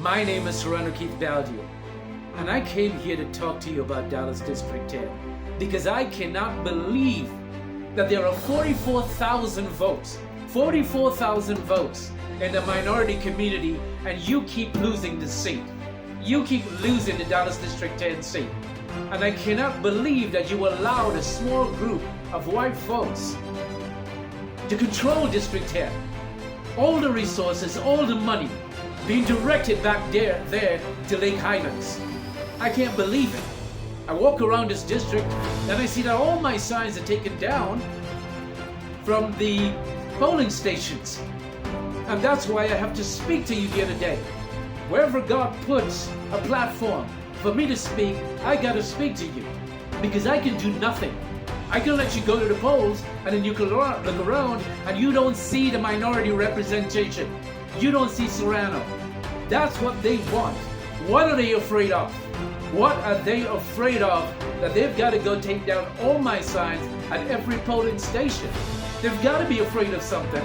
My name is Sirrano Keith Baldeo, and I came here to talk to you about Dallas District 10 because I cannot believe that there are 44,000 votes in the minority community, and you keep losing the seat. You keep losing the Dallas District 10 seat. And I cannot believe that you allowed a small group of white folks to control District 10. All the resources, all the money being directed back there to Lake Highlands. I can't believe it. I walk around this district and I see that all my signs are taken down from the polling stations. And that's why I have to speak to you here today. Wherever God puts a platform for me to speak, I gotta speak to you because I can do nothing. I can let you go to the polls and then you can look around and you don't see the minority representation. You don't see Sirrano. That's what they want. What are they afraid of? What are they afraid of? That they've got to go take down all my signs at every polling station. They've got to be afraid of something.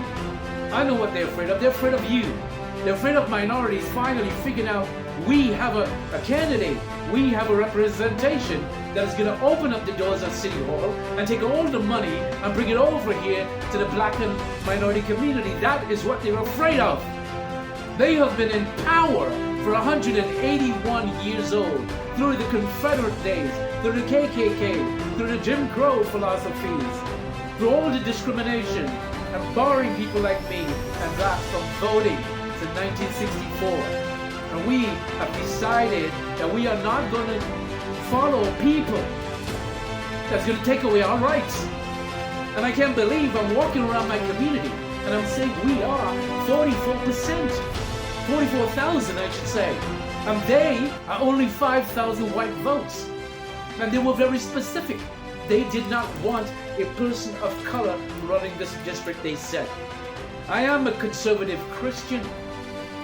I know what they're afraid of. They're afraid of you. They're afraid of minorities finally figuring out we have a candidate, we have a representation that is going to open up the doors of City Hall and take all the money and bring it over here to the black and minority community. That is what they're afraid of. They have been in power for 181 years old, through the Confederate days, through the KKK, through the Jim Crow philosophies, through all the discrimination and barring people like me and that from voting since 1964. And we have decided that we are not going to follow people that's going to take away our rights. And I can't believe I'm walking around my community and I'm saying we are 44%, 44,000 I should say. And they are only 5,000 white votes. And they were very specific. They did not want a person of color running this district, they said. I am a conservative Christian.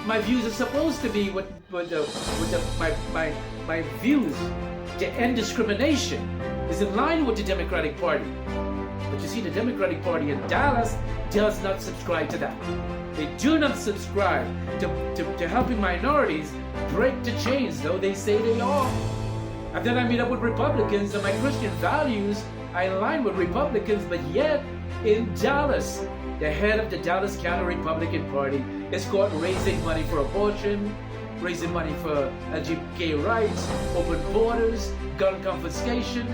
My views are supposed to be my views to end discrimination is in line with the Democratic Party. But you see, the Democratic Party in Dallas does not subscribe to that. They do not subscribe to helping minorities break the chains, though they say they are. And then I meet up with Republicans, and my Christian values I align with Republicans, but yet in Dallas, the head of the Dallas County Republican Party is caught raising money for abortion, raising money for LGBT rights, open borders, gun confiscation.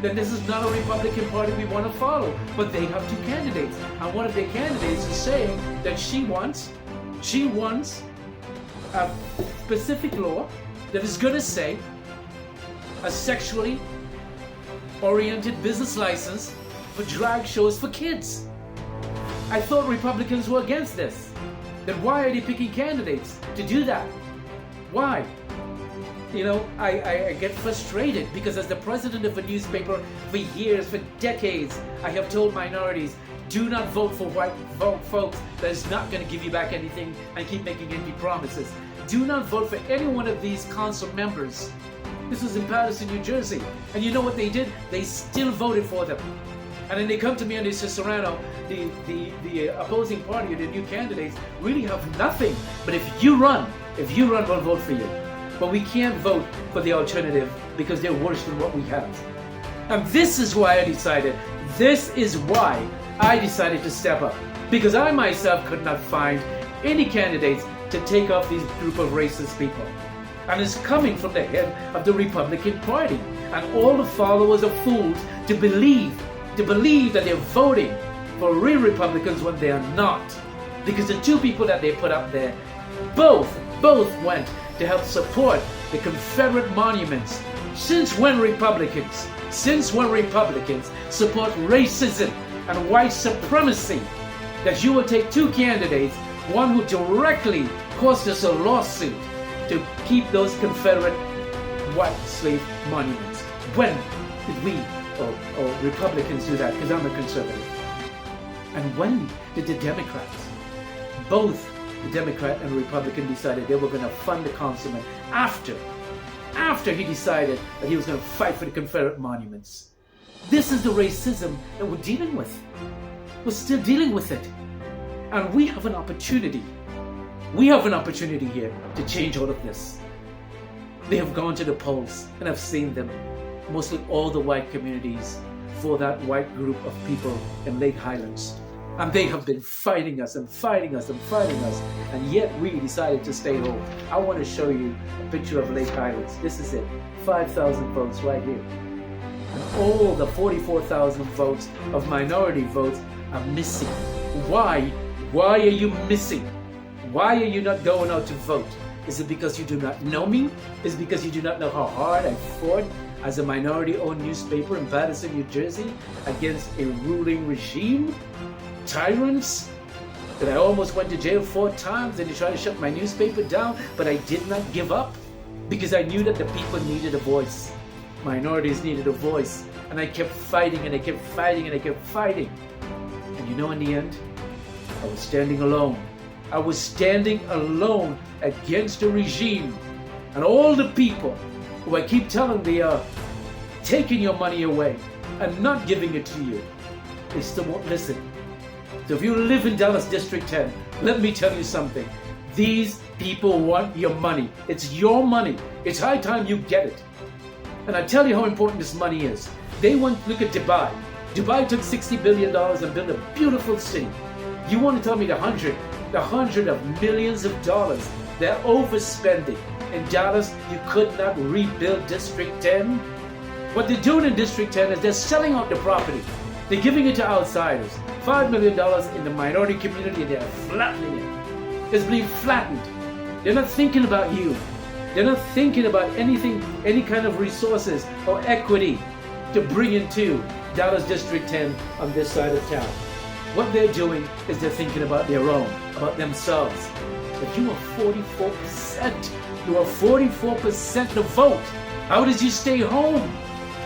Then this is not a Republican Party we want to follow. But they have two candidates. And one of their candidates is saying that she wants a specific law that is going to say a sexually oriented business license for drag shows for kids. I thought Republicans were against this. Then why are they picking candidates to do that? Why? You know, I get frustrated because as the president of a newspaper for years, for decades, I have told minorities, do not vote for white folks that is not going to give you back anything and keep making empty promises. Do not vote for any one of these council members. This was in Patterson, New Jersey. And you know what they did? They still voted for them. And then they come to me and they say, Sirrano, the opposing party or the new candidates really have nothing. But if you run, we'll vote for you. But we can't vote for the alternative because they're worse than what we have. And this is why I decided to step up. Because I myself could not find any candidates to take off these group of racist people. And it's coming from the head of the Republican Party. And all the followers are fools to believe that they're voting for real Republicans when they are not. Because the two people that they put up there, both went to help support the Confederate monuments. Since when Republicans support racism and white supremacy, that you will take two candidates, one who directly cost us a lawsuit to keep those Confederate white slave monuments? When did we or Republicans do that? Because I'm a conservative. And when did the Democrats, both the Democrat and Republican, decided they were going to fund the councilman after he decided that he was going to fight for the Confederate monuments? This is the racism that we're dealing with. We're still dealing with it. And we have an opportunity We have an opportunity here to change all of this. They have gone to the polls, and I've seen them, mostly all the white communities, for that white group of people in Lake Highlands. And they have been fighting us and fighting us and fighting us, and yet we decided to stay home. I want to show you a picture of Lake Highlands. This is it, 5,000 votes right here. And all the 44,000 votes of minority votes are missing. Why? Why are you missing? Why are you not going out to vote? Is it because you do not know me? Is it because you do not know how hard I fought as a minority-owned newspaper in Paterson, New Jersey, against a ruling regime? Tyrants? That I almost went to jail 4 times and they tried to shut my newspaper down, but I did not give up because I knew that the people needed a voice. Minorities needed a voice. And I kept fighting and I kept fighting and I kept fighting. And you know, in the end, I was standing alone. I was standing alone against a regime. And all the people who I keep telling they are taking your money away and not giving it to you, they still won't listen. So if you live in Dallas District 10, let me tell you something. These people want your money. It's your money. It's high time you get it. And I tell you how important this money is. They want, look at Dubai. Dubai took $60 billion and built a beautiful city. You want to tell me the hundred of millions of dollars they're overspending in Dallas, you could not rebuild District 10? What they're doing in District 10 is they're selling out the property. They're giving it to outsiders. $5 million in the minority community, and they're flattening it. It's being flattened. They're not thinking about you. They're not thinking about anything, any kind of resources or equity to bring into Dallas District 10 on this side of town. What they're doing is they're thinking about their own, about themselves. But you are 44%. You are 44% to vote. How does you stay home?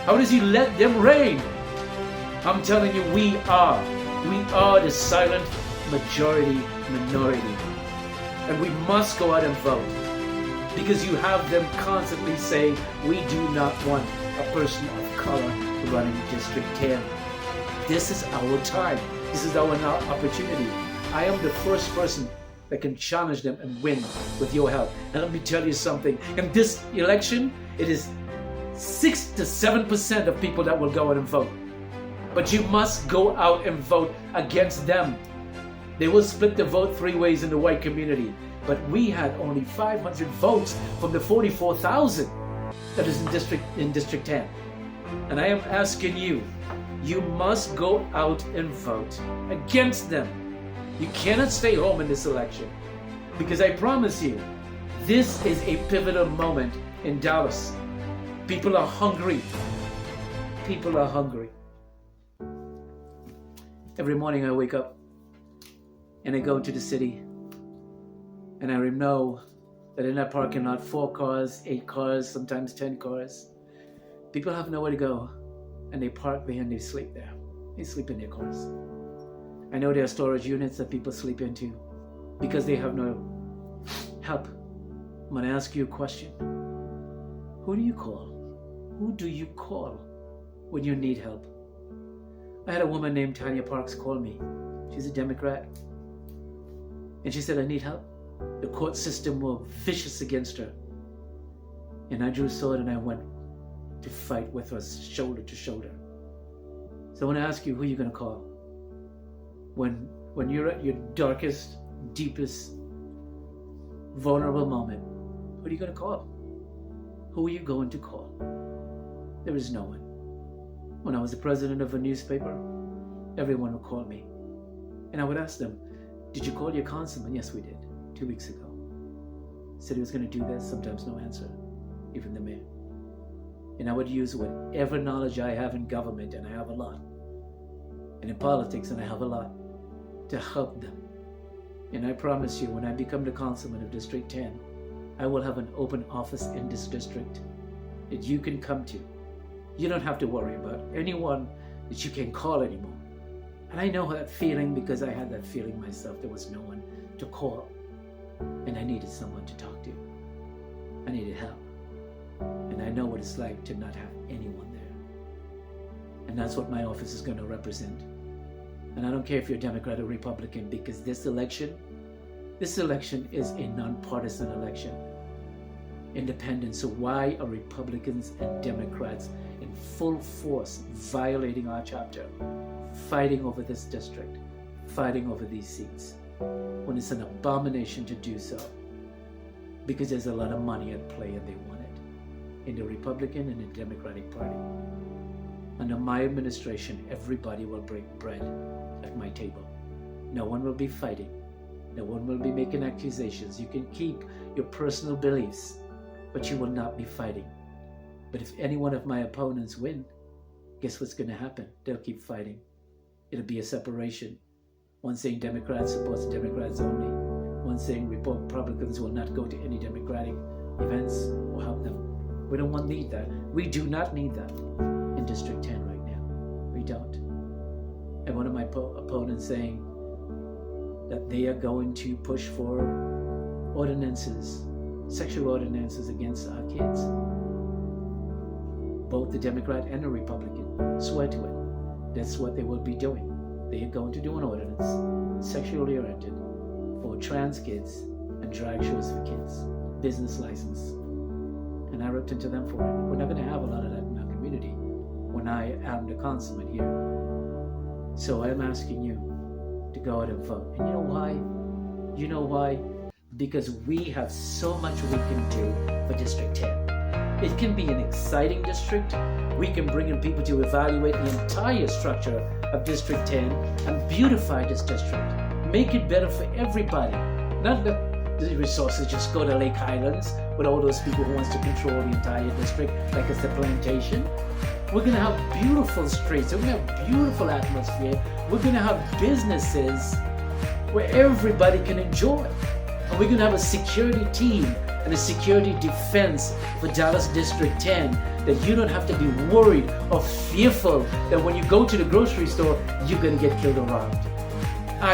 How does you let them reign? I'm telling you, we are the silent majority minority. And we must go out and vote. Because you have them constantly saying, we do not want a person of color running District 10. This is our time. This is our opportunity. I am the first person that can challenge them and win with your help. And let me tell you something. In this election, it is 6 to 7% of people that will go out and vote. But you must go out and vote against them. They will split the vote 3 ways in the white community. But we had only 500 votes from the 44,000 that is in District 10. And I am asking you, you must go out and vote against them. You cannot stay home in this election. Because I promise you, this is a pivotal moment in Dallas. People are hungry. People are hungry. Every morning I wake up and I go into the city and I know that in that parking lot, 4 cars, 8 cars, sometimes 10 cars, people have nowhere to go and they park there and they sleep there. They sleep in their cars. I know there are storage units that people sleep into because they have no help. I'm going to ask you a question. Who do you call? Who do you call when you need help? I had a woman named Tanya Parks call me. She's a Democrat. And she said, I need help. The court system were vicious against her. And I drew a sword and I went to fight with her shoulder to shoulder. So I want to ask you, who are you going to call? When you're at your darkest, deepest, vulnerable moment, who are you going to call? Who are you going to call? There is no one. When I was the president of a newspaper, everyone would call me. And I would ask them, did you call your councilman? Yes, we did, 2 weeks ago. Said he was going to do this, sometimes no answer, even the mayor. And I would use whatever knowledge I have in government, and I have a lot, and in politics, and I have a lot, to help them. And I promise you, when I become the councilman of District 10, I will have an open office in this district that you can come to. You don't have to worry about anyone that you can call anymore. And I know that feeling because I had that feeling myself. There was no one to call. And I needed someone to talk to. I needed help. And I know what it's like to not have anyone there. And that's what my office is going to represent. And I don't care if you're Democrat or Republican, because this election This election is a nonpartisan election. Independent. So why are Republicans and Democrats in full force violating our chapter, fighting over this district, fighting over these seats, when it's an abomination to do so? Because there's a lot of money at play and they want it in the Republican and the Democratic Party. Under my administration, everybody will break bread at my table. No one will be fighting. No one will be making accusations. You can keep your personal beliefs, but you will not be fighting. But if any one of my opponents win, guess what's going to happen? They'll keep fighting. It'll be a separation. One saying Democrats supports Democrats only. One saying Republicans will not go to any Democratic events or help them. We don't need that. We do not need that in District 10 right now. We don't. And one of my opponents saying that they are going to push for ordinances, sexual ordinances against our kids. Both the Democrat and the Republican swear to it. That's what they will be doing. They are going to do an ordinance, sexually oriented, for trans kids and drag shows for kids, business license. And I ripped into them for it. We're not going to have a lot of that in our community when I am the councilman here. So I'm asking you to go out and vote. And you know why? You know why? Because we have so much we can do for District 10. It can be an exciting district. We can bring in people to evaluate the entire structure of District 10 and beautify this district. Make it better for everybody. Not let the resources just go to Lake Highlands with all those people who wants to control the entire district like it's the plantation. We're going to have beautiful streets. We're going to have beautiful atmosphere. We're going to have businesses where everybody can enjoy. And we're going to have a security team and a security defense for Dallas District 10, that you don't have to be worried or fearful that when you go to the grocery store, you're going to get killed or robbed. I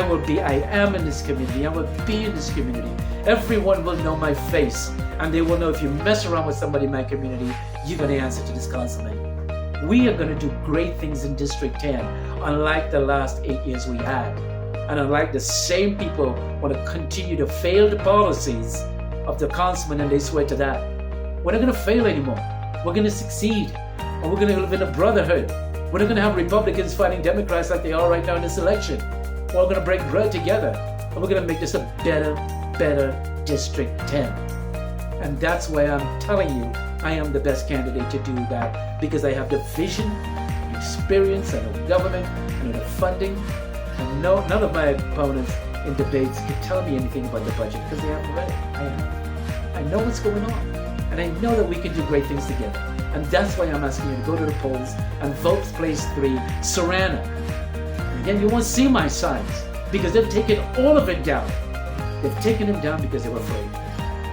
am in this community. I will be in this community. Everyone will know my face, and they will know if you mess around with somebody in my community, you're going to answer to this councilman. We are going to do great things in District 10, unlike the last 8 years we had. And unlike the same people want to continue to fail the policies of the councilman, and they swear to that. We're not going to fail anymore. We're going to succeed. And we're going to live in a brotherhood. We're not going to have Republicans fighting Democrats like they are right now in this election. We're going to break bread together. And we're going to make this a better District 10. And that's why I'm telling you, I am the best candidate to do that, because I have the vision, the experience, and the government, and the funding. And none of my opponents in debates can tell me anything about the budget, because they haven't read it. I know what's going on. And I know that we can do great things together. And that's why I'm asking you to go to the polls and vote place 3, Sirrano. And again, you won't see my signs, because they've taken all of it down. They've taken them down because they were afraid.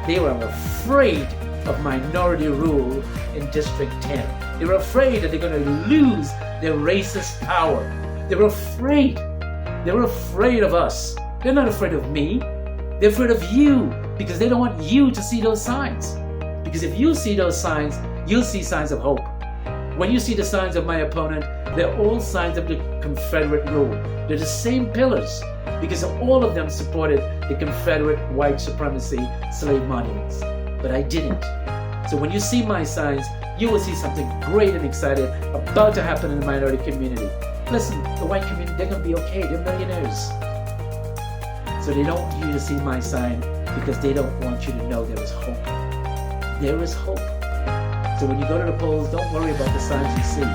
They were afraid of minority rule in District 10. They were afraid that they're going to lose their racist power. They were afraid. They were afraid of us. They're not afraid of me. They're afraid of you, because they don't want you to see those signs. Because if you see those signs, you'll see signs of hope. When you see the signs of my opponent, they're all signs of the Confederate rule. They're the same pillars, because all of them supported the Confederate white supremacy slave monuments. But I didn't. So when you see my signs, you will see something great and exciting about to happen in the minority community. Listen, the white community, they're going to be okay. They're millionaires. So they don't want you to see my sign, because they don't want you to know there is hope. There is hope. So when you go to the polls, don't worry about the signs you see.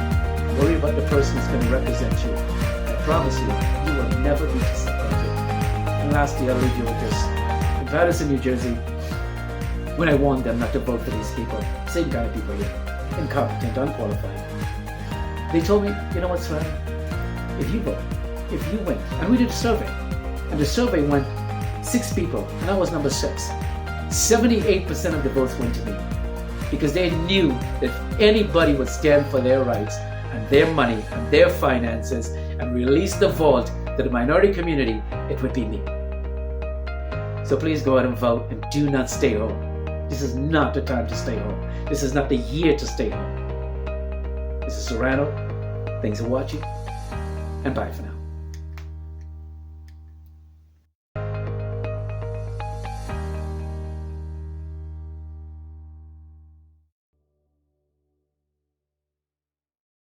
Worry about the person who's going to represent you. I promise you, you will never be disappointed. And lastly, I'll leave you with this. In Patterson, New Jersey, when I warned them not to vote for these people, same kind of people here, incompetent, unqualified, they told me, you know what's right? If you vote, if you win, and we did a survey, and the survey went 6 people, and I was number 6. 78% of the votes went to me, because they knew that if anybody would stand for their rights and their money and their finances and release the vault to the minority community, it would be me. So please go out and vote, and do not stay home. This is not the time to stay home. This is not the year to stay home. This is Sirrano. Thanks for watching, and bye for now.